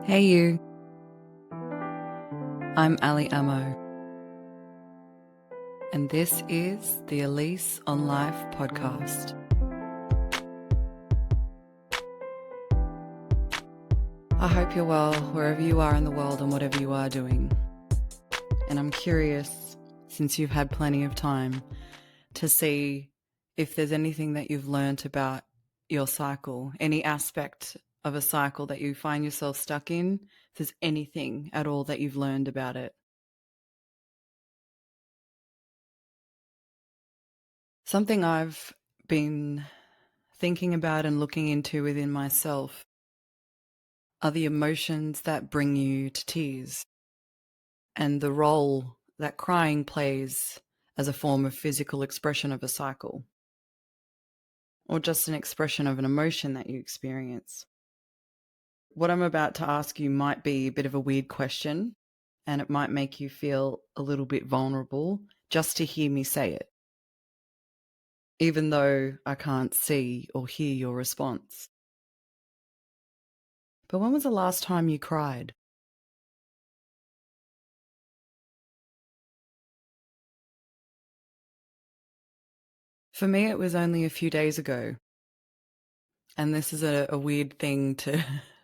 Hey you, I'm Ali Amo, and this is the A Lease on Life podcast. I hope you're well wherever you are in the world and whatever you are doing. And I'm curious, since you've had plenty of time, to see if there's anything that you've learnt about your cycle, any aspect of a cycle that you find yourself stuck in, if there's anything at all that you've learned about it. Something I've been thinking about and looking into within myself are the emotions that bring you to tears and the role that crying plays as a form of physical expression of a cycle or just an expression of an emotion that you experience. What I'm about to ask you might be a bit of a weird question, and it might make you feel a little bit vulnerable just to hear me say it, even though I can't see or hear your response. But when was the last time you cried? For me, it was only a few days ago. And this is a weird thing to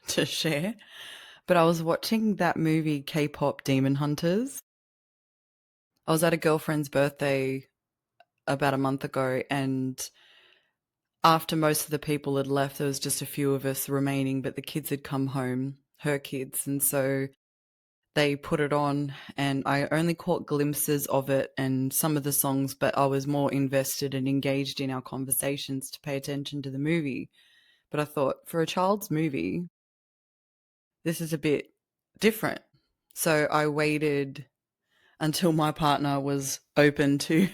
to share, but I was watching that movie K-pop Demon Hunters. I was at a girlfriend's birthday about a month ago, and after most of the people had left, there was just a few of us remaining, but the kids had come home, her kids, and so they put it on, and I only caught glimpses of it and some of the songs, but I was more invested and engaged in our conversations to pay attention to the movie. But I thought, for a child's movie, this is a bit different. So I waited until my partner was open to.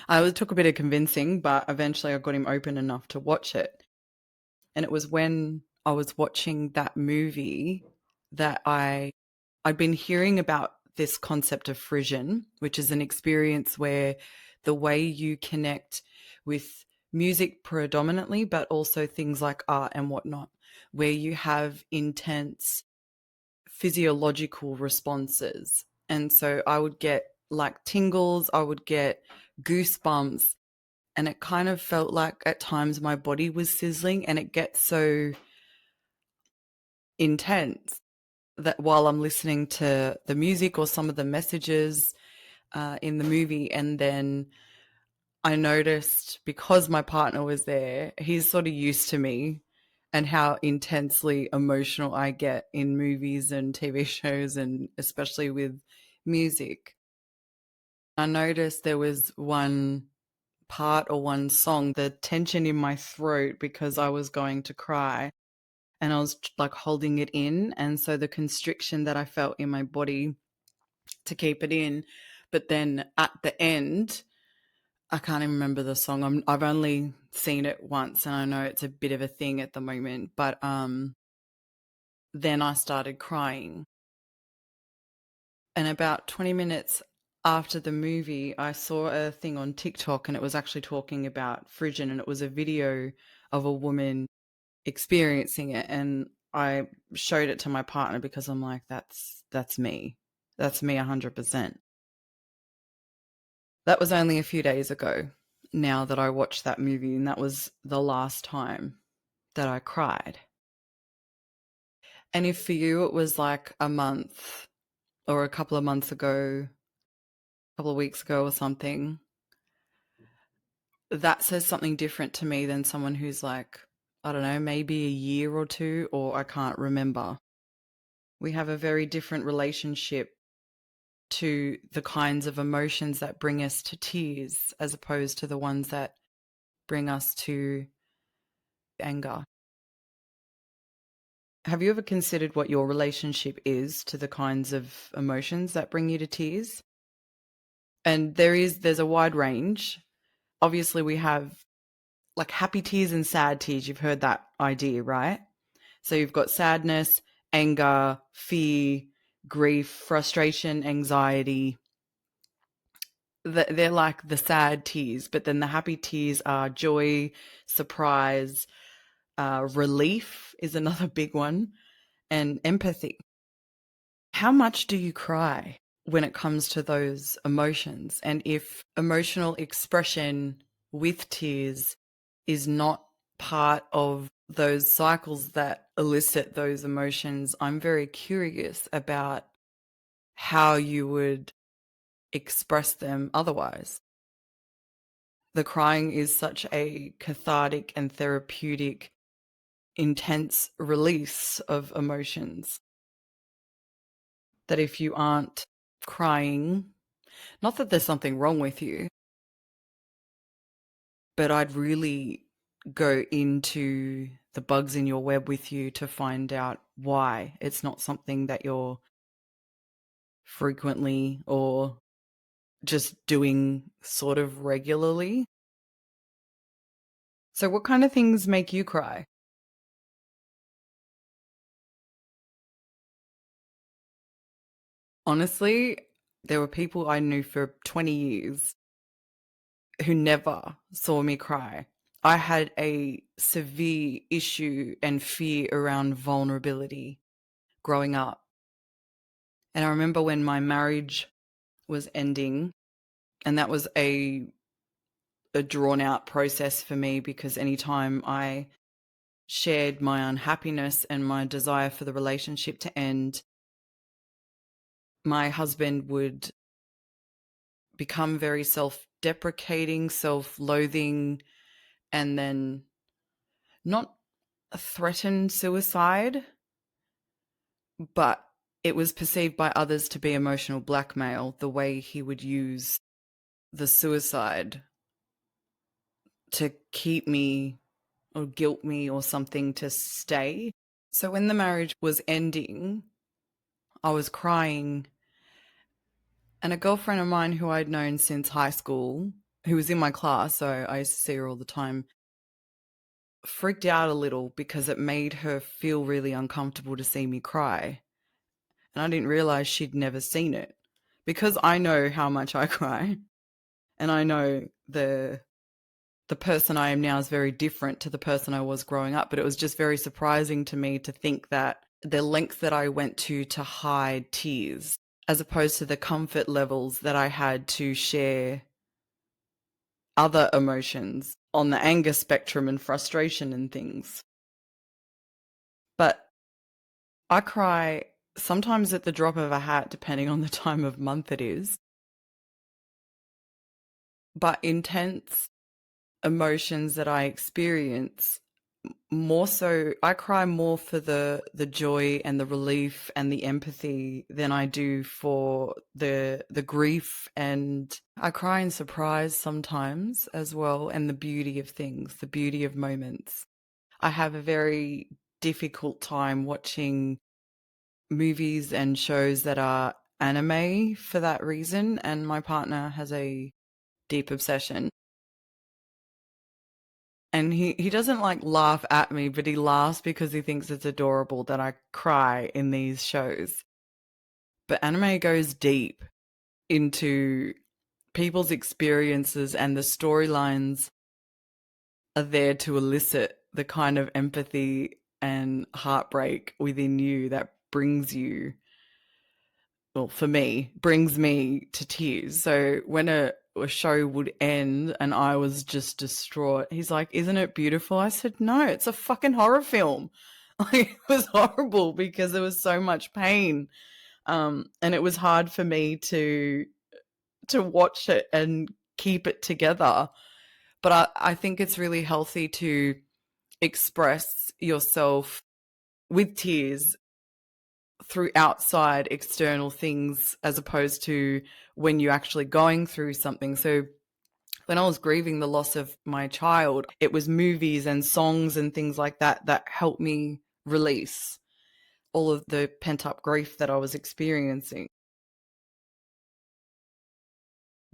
It took a bit of convincing, but eventually I got him open enough to watch it. And it was when I was watching that movie that I'd been hearing about this concept of frisson, which is an experience where the way you connect with music predominantly, but also things like art and whatnot, where you have intense physiological responses. And so I would get like tingles, I would get goosebumps, and it kind of felt like at times my body was sizzling, and it gets so intense that while I'm listening to the music or some of the messages in the movie, and then I noticed because my partner was there, he's sort of used to me and how intensely emotional I get in movies and TV shows, and especially with music. I noticed there was one part or one song, the tension in my throat because I was going to cry and I was like holding it in. And so the constriction that I felt in my body to keep it in. But then at the end, I can't even remember the song. I've only seen it once, and I know it's a bit of a thing at the moment. But then I started crying, and about 20 minutes after the movie, I saw a thing on TikTok, and it was actually talking about fridging, and it was a video of a woman experiencing it, and I showed it to my partner because I'm like, that's me. That's me 100%. That was only a few days ago now that I watched that movie, and that was the last time that I cried. And if for you it was like a month or a couple of months ago, a couple of weeks ago or something, that says something different to me than someone who's like, I don't know, maybe a year or two, or I can't remember. We have a very different relationship to the kinds of emotions that bring us to tears as opposed to the ones that bring us to anger. Have you ever considered what your relationship is to the kinds of emotions that bring you to tears? And there's a wide range. Obviously, we have like happy tears and sad tears. You've heard that idea, right? So you've got sadness, anger, fear, grief, frustration, anxiety. They're like the sad tears, but then the happy tears are joy, surprise, relief is another big one, and empathy. how much do you cry when it comes to those emotions? And if emotional expression with tears is not part of those cycles that elicit those emotions, I'm very curious about how you would express them otherwise. The crying is such a cathartic and therapeutic, intense release of emotions that if you aren't crying, not that there's something wrong with you, but I'd really go into the bugs in your web with you to find out why it's not something that you're frequently or just doing sort of regularly. So, what kind of things make you cry? Honestly, there were people I knew for 20 years who never saw me cry. I had a severe issue and fear around vulnerability growing up. And I remember when my marriage was ending, and that was a drawn out process for me because anytime I shared my unhappiness and my desire for the relationship to end, my husband would become very self deprecating, self loathing, and then not threaten suicide, but it was perceived by others to be emotional blackmail, the way he would use the suicide to keep me or guilt me or something to stay. So when the marriage was ending, I was crying, and a girlfriend of mine who I'd known since high school, who was in my class, so I used to see her all the time, freaked out a little because it made her feel really uncomfortable to see me cry. And I didn't realize she'd never seen it because I know how much I cry, and I know the person I am now is very different to the person I was growing up, but it was just very surprising to me to think that the length that I went to hide tears as opposed to the comfort levels that I had to share other emotions on the anger spectrum and frustration and things. But I cry sometimes at the drop of a hat, depending on the time of month it is. But intense emotions that I experience, more so, I cry more for the joy and the relief and the empathy than I do for the grief, and I cry in surprise sometimes as well, and the beauty of things, the beauty of moments. I have a very difficult time watching movies and shows that are anime for that reason, and my partner has a deep obsession. And he doesn't like laugh at me, but he laughs because he thinks it's adorable that I cry in these shows. But anime goes deep into people's experiences, and the storylines are there to elicit the kind of empathy and heartbreak within you that brings you, well, for me, brings me to tears. So when a show would end and I was just distraught, he's like, "Isn't it beautiful?" I said, "No, it's a fucking horror film." Like, it was horrible because there was so much pain. And it was hard for me to watch it and keep it together. But I think it's really healthy to express yourself with tears through outside external things as opposed to when you're actually going through something. So when I was grieving the loss of my child, it was movies and songs and things like that that helped me release all of the pent up grief that I was experiencing.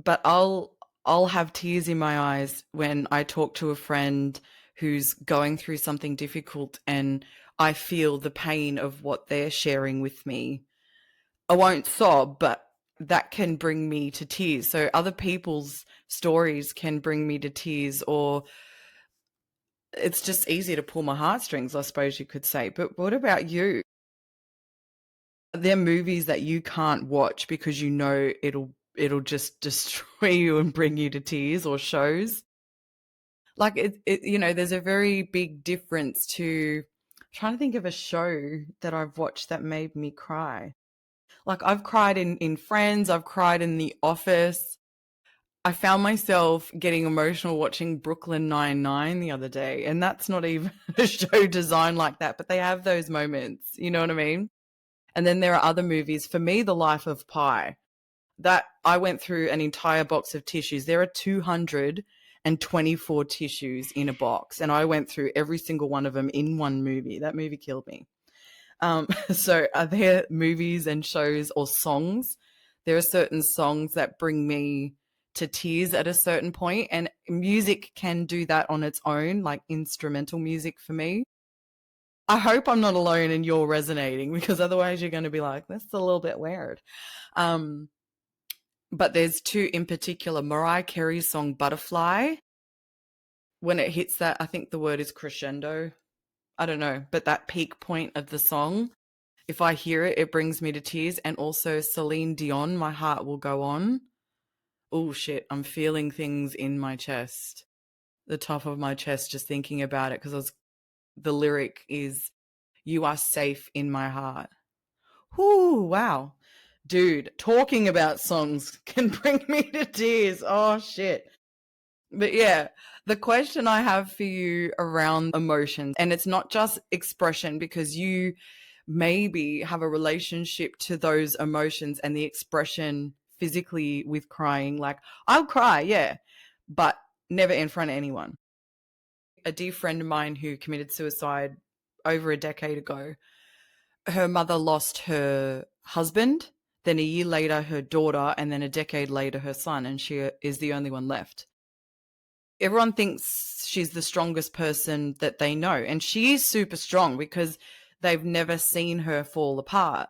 But I'll have tears in my eyes when I talk to a friend who's going through something difficult and I feel the pain of what they're sharing with me. I won't sob, but that can bring me to tears. So other people's stories can bring me to tears, or it's just easy to pull my heartstrings, I suppose you could say. But what about you? They're movies that you can't watch because you know it'll just destroy you and bring you to tears, or shows. Like there's a very big difference to trying to think of a show that I've watched that made me cry. Like I've cried in Friends, I've cried in The Office. I found myself getting emotional watching Brooklyn Nine-Nine the other day, and that's not even a show designed like that, but they have those moments, you know what I mean? And then there are other movies. For me, The Life of Pi, that I went through an entire box of tissues. There are 224 tissues in a box, and I went through every single one of them in one movie. That movie killed me. So are there movies and shows or songs? There are certain songs that bring me to tears at a certain point, and music can do that on its own, like instrumental music for me. I hope I'm not alone and you're resonating, because otherwise you're going to be like, that's a little bit weird. Um, but there's two in particular. Mariah Carey's song Butterfly, when it hits that, I think the word is crescendo. I don't know, but that peak point of the song, if I hear it, it brings me to tears. And also Celine Dion, My Heart Will Go On. Oh shit, I'm feeling things in my chest, the top of my chest, just thinking about it, because the lyric is, you are safe in my heart. Whoo, wow. Dude, talking about songs can bring me to tears. Oh shit. But yeah, the question I have for you around emotions, and it's not just expression, because you maybe have a relationship to those emotions and the expression physically with crying. Like, I'll cry, yeah, but never in front of anyone. A dear friend of mine who committed suicide over a decade ago, her mother lost her husband, then a year later her daughter, and then a decade later her son, and she is the only one left. Everyone thinks she's the strongest person that they know, and she is super strong because they've never seen her fall apart.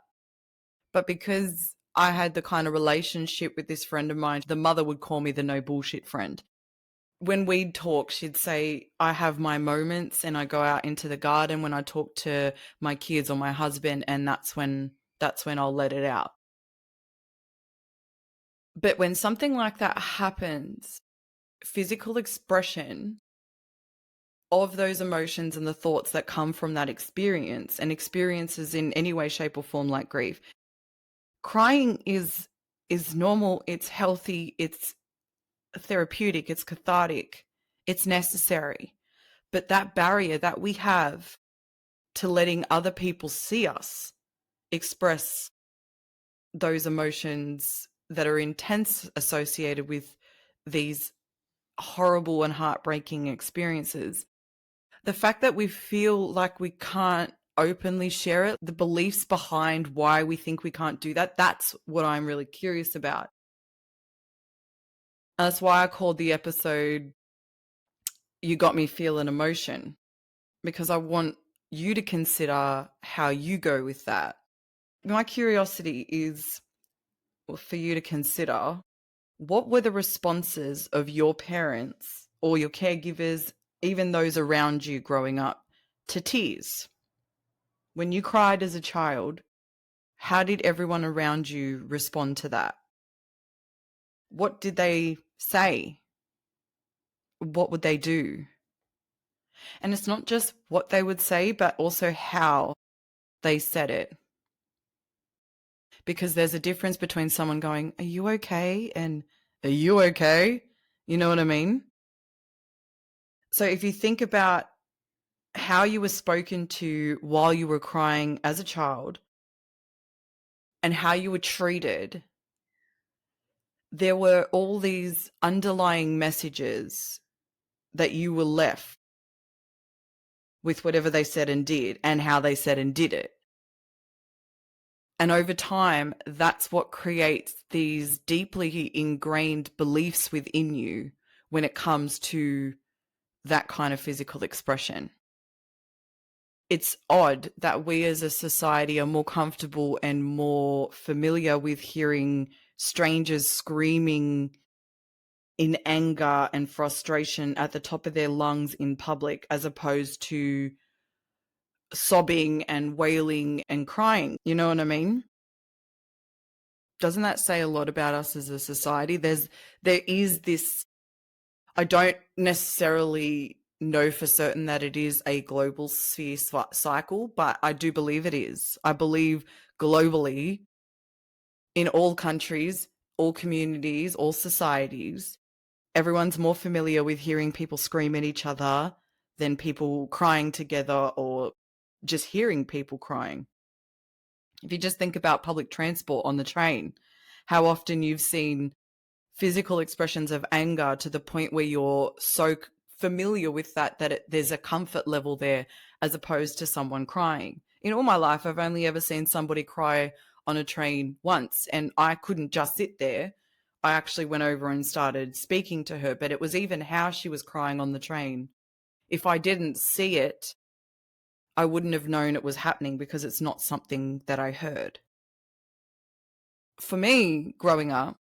But because I had the kind of relationship with this friend of mine, the mother would call me the no bullshit friend. When we'd talk, she'd say, I have my moments and I go out into the garden when I talk to my kids or my husband, and that's when I'll let it out. But when something like that happens, physical expression of those emotions and the thoughts that come from that experience, and experiences in any way, shape, or form, like grief, crying is normal, it's healthy, it's therapeutic, it's cathartic, it's necessary. But that barrier that we have to letting other people see us express those emotions that are intense, associated with these horrible and heartbreaking experiences, the fact that we feel like we can't openly share it, the beliefs behind why we think we can't do that, that's what I'm really curious about. And that's why I called the episode You Got Me Feeling Emotion, because I want you to consider how you go with that. My curiosity is for you to consider, what were the responses of your parents or your caregivers, even those around you growing up, to tears? When you cried as a child, how did everyone around you respond to that? What did they say? What would they do? And it's not just what they would say, but also how they said it. Because there's a difference between someone going, are you okay? And are you okay? You know what I mean? So if you think about how you were spoken to while you were crying as a child and how you were treated, there were all these underlying messages that you were left with whatever they said and did, and how they said and did it. And over time, that's what creates these deeply ingrained beliefs within you when it comes to that kind of physical expression. It's odd that we as a society are more comfortable and more familiar with hearing strangers screaming in anger and frustration at the top of their lungs in public, as opposed to sobbing and wailing and crying. You know what I mean? Doesn't that say a lot about us as a society? There is this, I don't necessarily know for certain that it is a global sphere cycle, but I do believe it is. I believe globally, in all countries, all communities, all societies, everyone's more familiar with hearing people scream at each other than people crying together or just hearing people crying. If you just think about public transport on the train, how often you've seen physical expressions of anger to the point where you're so familiar with that there's a comfort level there, as opposed to someone crying. In all my life, I've only ever seen somebody cry on a train once, and I couldn't just sit there. I actually went over and started speaking to her, but it was even how she was crying on the train. If I didn't see it, I wouldn't have known it was happening because it's not something that I heard. For me, growing up,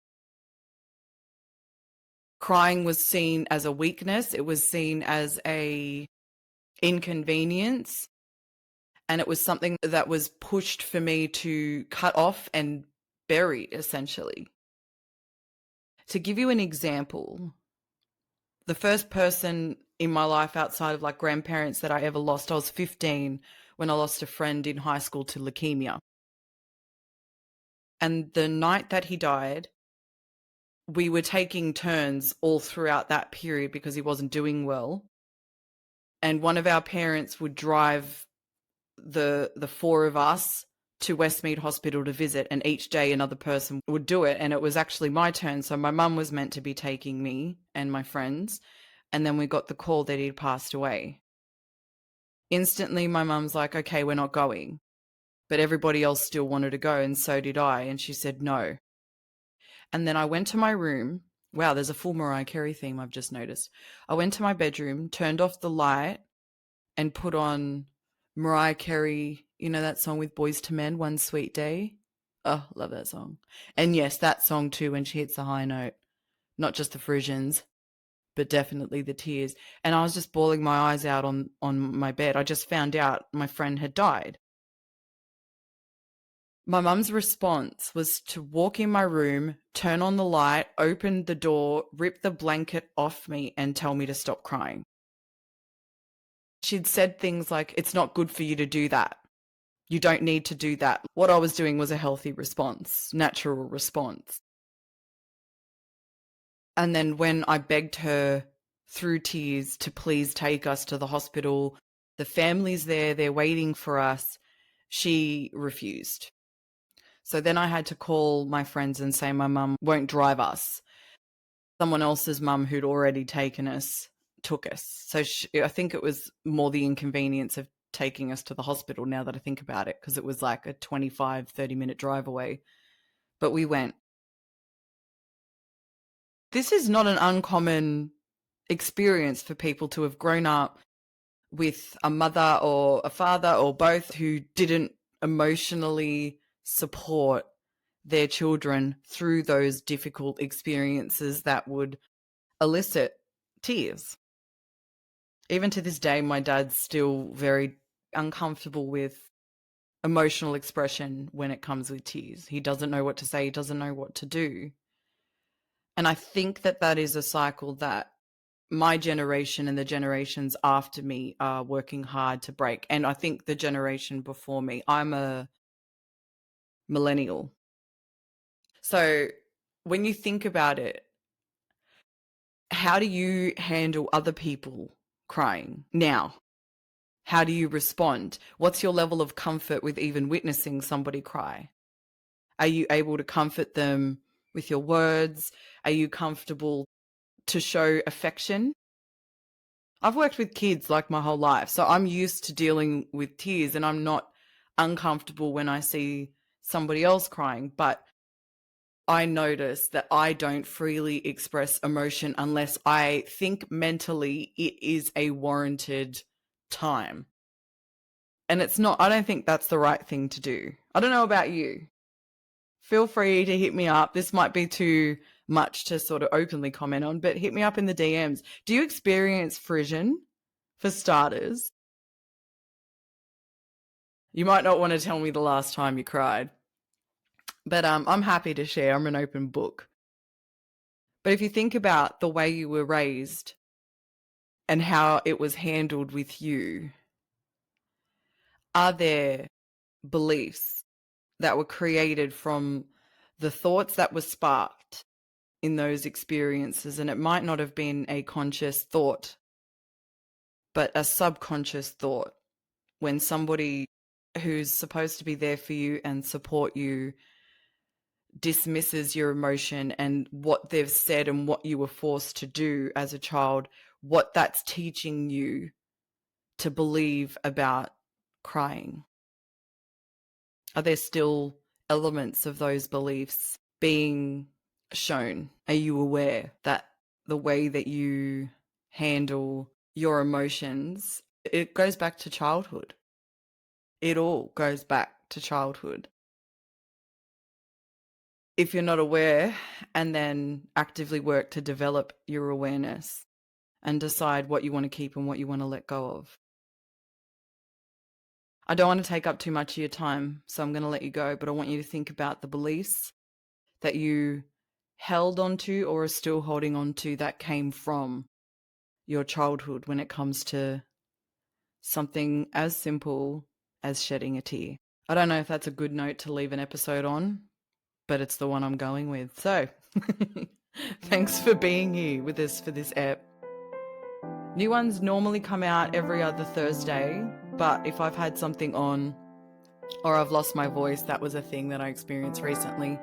crying was seen as a weakness. It was seen as a inconvenience. And it was something that was pushed for me to cut off and bury, essentially. To give you an example, the first person in my life outside of like grandparents that I ever lost, I was 15 when I lost a friend in high school to leukemia. And the night that he died, we were taking turns all throughout that period because he wasn't doing well. And one of our parents would drive the four of us to Westmead Hospital to visit, and each day another person would do it, and it was actually my turn. So my mum was meant to be taking me and my friends, and then we got the call that he'd passed away. Instantly my mum's like, okay, we're not going. But everybody else still wanted to go, and so did I, and she said no. And then I went to my room. Wow, there's a full Mariah Carey theme, I've just noticed. I went to my bedroom, turned off the light, and put on Mariah Carey, you know that song with Boys to Men, One Sweet Day? Oh, love that song. And yes, that song too, when she hits the high note. Not just the Frisians, but definitely the tears. And I was just bawling my eyes out on my bed. I just found out my friend had died. My mum's response was to walk in my room, turn on the light, open the door, rip the blanket off me, and tell me to stop crying. She'd said things like, it's not good for you to do that. You don't need to do that. What I was doing was a healthy response, natural response. And then when I begged her through tears to please take us to the hospital, the family's there, they're waiting for us, she refused. So then I had to call my friends and say my mum won't drive us. Someone else's mum who'd already taken us took us. So I think it was more the inconvenience of taking us to the hospital now that I think about it, because it was like a 25, 30-minute drive away. But we went. This is not an uncommon experience for people to have grown up with a mother or a father or both who didn't emotionally support their children through those difficult experiences that would elicit tears. Even to this day, my dad's still very uncomfortable with emotional expression when it comes with tears. He doesn't know what to say, he doesn't know what to do. And I think that that is a cycle that my generation and the generations after me are working hard to break. And I think the generation before me, I'm a millennial. So when you think about it, how do you handle other people crying now? How do you respond? What's your level of comfort with even witnessing somebody cry? Are you able to comfort them with your words? Are you comfortable to show affection? I've worked with kids like my whole life, so I'm used to dealing with tears, and I'm not uncomfortable when I see somebody else crying, but I notice that I don't freely express emotion unless I think mentally it is a warranted time. And it's not, I don't think that's the right thing to do. I don't know about you. Feel free to hit me up. This might be too much to sort of openly comment on, but hit me up in the DMs. Do you experience frisson, for starters? You might not want to tell me the last time you cried. But I'm happy to share. I'm an open book. But if you think about the way you were raised and how it was handled with you, are there beliefs that were created from the thoughts that were sparked in those experiences? And it might not have been a conscious thought, but a subconscious thought, when somebody who's supposed to be there for you and support you dismisses your emotion and what they've said and what you were forced to do as a child, what that's teaching you to believe about crying. Are there still elements of those beliefs being shown? Are you aware that the way that you handle your emotions, it goes back to childhood? It all goes back to childhood. If you're not aware, and then actively work to develop your awareness and decide what you want to keep and what you want to let go of. I don't want to take up too much of your time, so I'm going to let you go, but I want you to think about the beliefs that you held onto or are still holding onto that came from your childhood when it comes to something as simple as shedding a tear. I don't know if that's a good note to leave an episode on, but it's the one I'm going with. So thanks for being here with us for this ep. New ones normally come out every other Thursday, but if I've had something on or I've lost my voice, that was a thing that I experienced recently,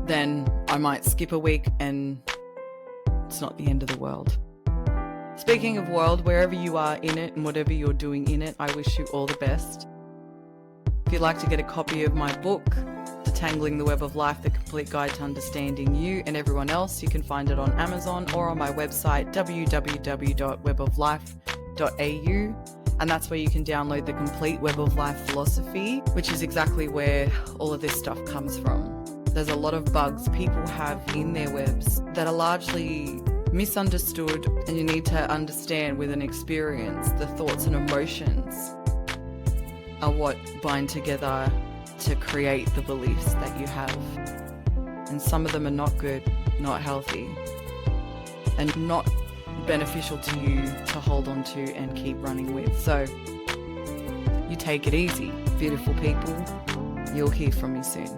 then I might skip a week and it's not the end of the world. Speaking of world, wherever you are in it and whatever you're doing in it, I wish you all the best. If you'd like to get a copy of my book, Detangling the Web of Life, The Complete Guide to Understanding You and Everyone Else, you can find it on Amazon or on my website, www.weboflife.au. And that's where you can download the complete Web of Life philosophy, which is exactly where all of this stuff comes from. There's a lot of bugs people have in their webs that are largely misunderstood, and you need to understand with an experience the thoughts and emotions are what bind together to create the beliefs that you have. And some of them are not good, not healthy, and not beneficial to you to hold on to and keep running with. So you take it easy, beautiful people. You'll hear from me soon.